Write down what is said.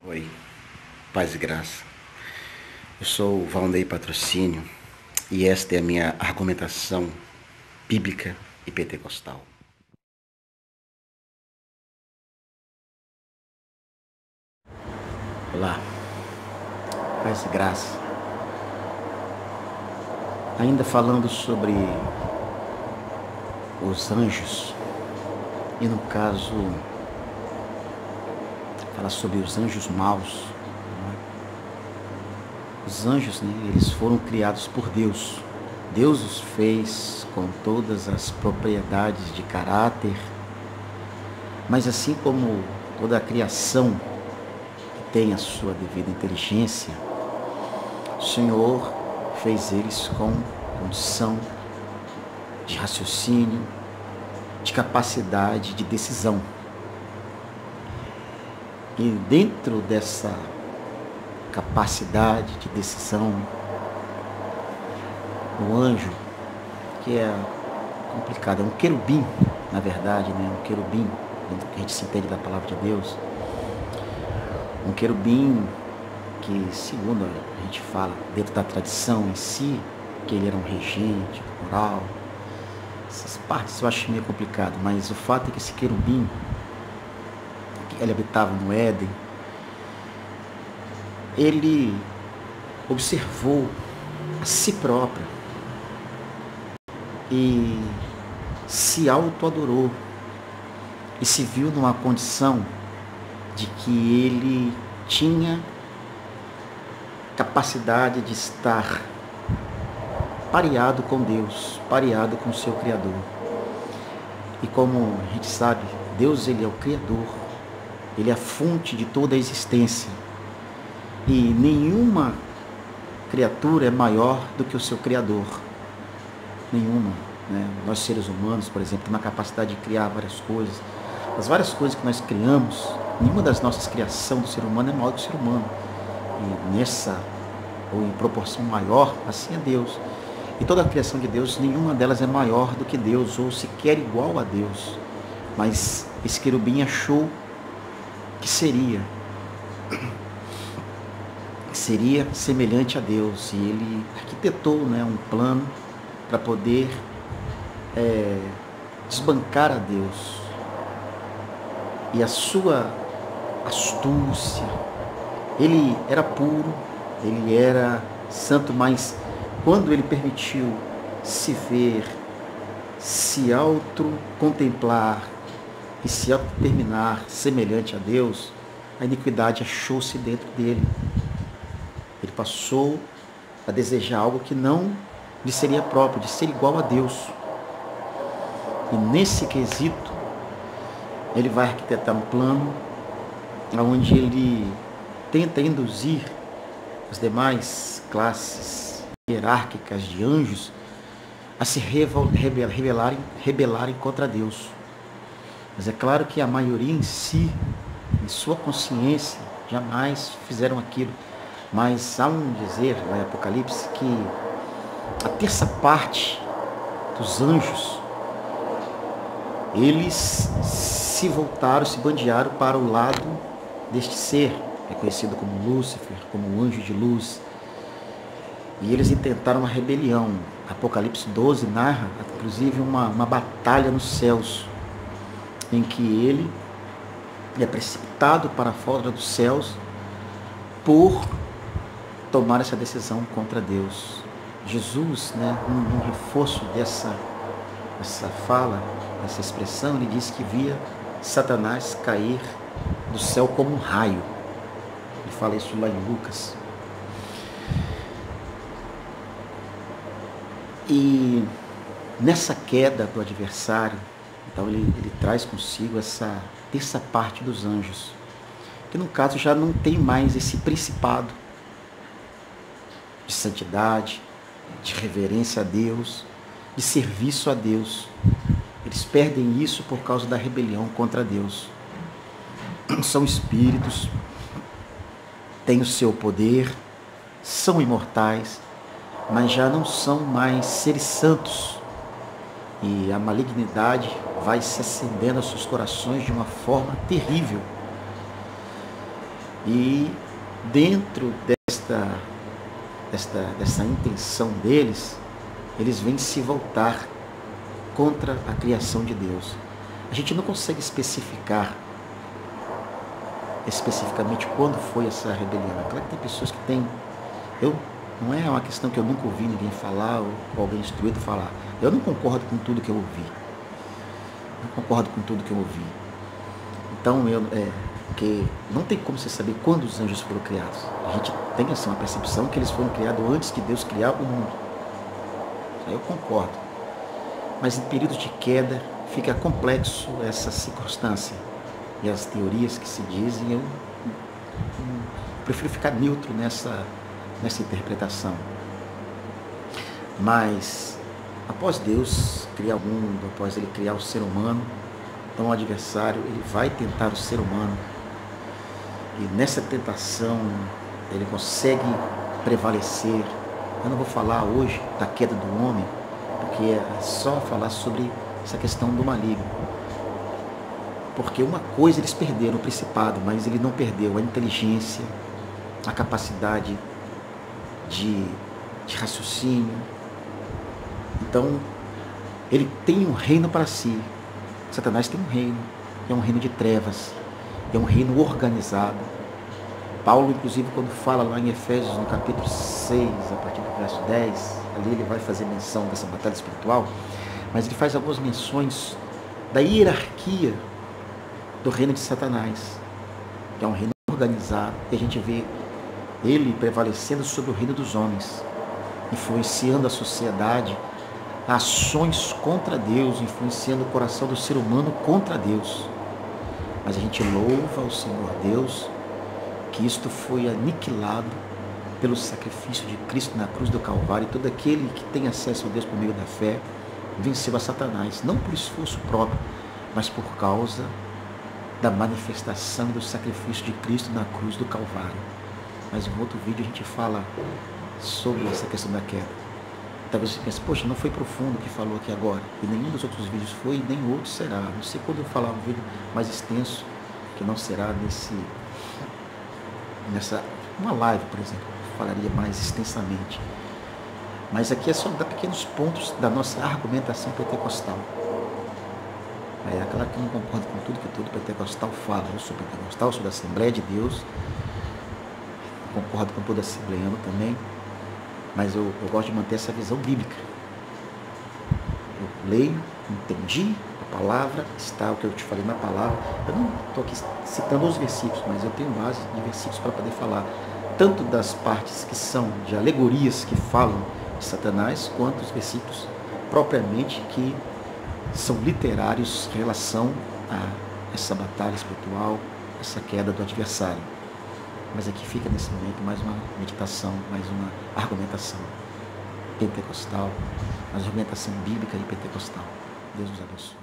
Oi, paz e graça. Eu sou o Valnei Patrocínio e esta é a minha argumentação bíblica e pentecostal. Olá, paz e graça. Ainda falando sobre os anjos, e no caso, falar sobre os anjos maus. Os anjos, eles foram criados por Deus. Deus os fez com todas as propriedades de caráter, mas assim como toda a criação que tem a sua devida inteligência, o Senhor fez eles com condição de raciocínio, de capacidade de decisão. E dentro dessa capacidade de decisão, o anjo, que é complicado, é um querubim, na verdade, um querubim, que a gente se entende da palavra de Deus, um querubim que, segundo a gente fala, dentro da tradição em si, que ele era um regente, moral, essas partes eu acho meio complicado, mas o fato é que esse querubim, ele habitava no Éden, ele observou a si próprio e se auto-adorou e se viu numa condição de que ele tinha capacidade de estar pareado com Deus, pareado com o seu Criador. E como a gente sabe, Deus, ele é o Criador, ele é a fonte de toda a existência. E nenhuma criatura é maior do que o seu Criador. Nenhuma. Nós seres humanos, por exemplo, temos a capacidade de criar várias coisas. As várias coisas que nós criamos, nenhuma das nossas criações do ser humano é maior do que o ser humano. E nessa, ou em proporção maior, assim é Deus. E toda a criação de Deus, nenhuma delas é maior do que Deus, ou sequer igual a Deus. Mas esse querubim achou que seria semelhante a Deus, e ele arquitetou um plano para poder desbancar a Deus. E a sua astúcia, ele era puro, ele era santo, mas quando ele permitiu se ver, se autocontemplar e se autodeterminar semelhante a Deus, a iniquidade achou-se dentro dele. Ele passou a desejar algo que não lhe seria próprio, de ser igual a Deus. E nesse quesito, ele vai arquitetar um plano onde ele tenta induzir as demais classes hierárquicas de anjos a se rebelarem contra Deus. Mas é claro que a maioria em si, em sua consciência, jamais fizeram aquilo. Mas há um dizer lá em Apocalipse que a terça parte dos anjos, eles se voltaram, se bandearam para o lado deste ser, é conhecido como Lúcifer, como o anjo de luz. E eles intentaram uma rebelião. Apocalipse 12 narra, inclusive, uma batalha nos céus, em que ele é precipitado para fora dos céus por tomar essa decisão contra Deus. Jesus, num reforço dessa fala, dessa expressão, ele disse que via Satanás cair do céu como um raio. Ele fala isso lá em Lucas. E nessa queda do adversário, então ele traz consigo essa terça parte dos anjos, que no caso já não tem mais esse principado de santidade, de reverência a Deus, de serviço a Deus. Eles perdem isso por causa da rebelião contra Deus. São espíritos, têm o seu poder, são imortais, mas já não são mais seres santos. E a malignidade vai se acendendo aos seus corações de uma forma terrível. E dentro dessa intenção deles, eles vêm se voltar contra a criação de Deus. A gente não consegue especificar especificamente quando foi essa rebelião. É claro que tem pessoas que têm... Não é uma questão que eu nunca ouvi ninguém falar ou alguém instruído falar. Eu não concordo com tudo que eu ouvi. Não concordo com tudo que eu ouvi. Então, porque não tem como você saber quando os anjos foram criados. A gente tem assim, uma percepção que eles foram criados antes que Deus criar o mundo. Aí eu concordo. Mas em períodos de queda fica complexo essa circunstância. E as teorias que se dizem, eu prefiro ficar neutro nessa interpretação. Mas após Deus criar o mundo, após ele criar o ser humano, então o adversário ele vai tentar o ser humano. E nessa tentação ele consegue prevalecer. Eu não vou falar hoje da queda do homem, porque é só falar sobre essa questão do maligno. Porque uma coisa eles perderam, o principado, mas ele não perdeu a inteligência, a capacidade de raciocínio. Então, ele tem um reino para si. Satanás tem um reino, é um reino de trevas, é um reino organizado. Paulo, inclusive, quando fala lá em Efésios, no capítulo 6, a partir do verso 10, ali ele vai fazer menção dessa batalha espiritual, mas ele faz algumas menções da hierarquia do reino de Satanás, que é um reino organizado, e a gente vê ele prevalecendo sobre o reino dos homens, influenciando a sociedade, ações contra Deus, influenciando o coração do ser humano contra Deus. Mas a gente louva ao Senhor Deus que isto foi aniquilado pelo sacrifício de Cristo na cruz do Calvário, e todo aquele que tem acesso a Deus por meio da fé venceu a Satanás, não por esforço próprio, mas por causa da manifestação do sacrifício de Cristo na cruz do Calvário. Mas em outro vídeo a gente fala sobre essa questão da queda. Talvez você pense, poxa, não foi profundo o que falou aqui agora, e nenhum dos outros vídeos foi, e nem outro será. Não sei quando eu falar um vídeo mais extenso, que não será uma live, por exemplo, eu falaria mais extensamente. Mas aqui é só dar pequenos pontos da nossa argumentação pentecostal. É claro que eu não concordo com tudo que todo pentecostal fala. Eu sou pentecostal, sou da Assembleia de Deus, concordo com todo assembleano também, mas eu gosto de manter essa visão bíblica. Eu leio, entendi a palavra, está o que eu te falei na palavra. Eu não estou aqui citando os versículos, mas eu tenho base de versículos para poder falar tanto das partes que são de alegorias que falam de Satanás, quanto os versículos propriamente que são literários em relação a essa batalha espiritual, essa queda do adversário. Mas aqui fica nesse momento mais uma meditação, mais uma argumentação pentecostal, mais uma argumentação bíblica e pentecostal. Deus nos abençoe.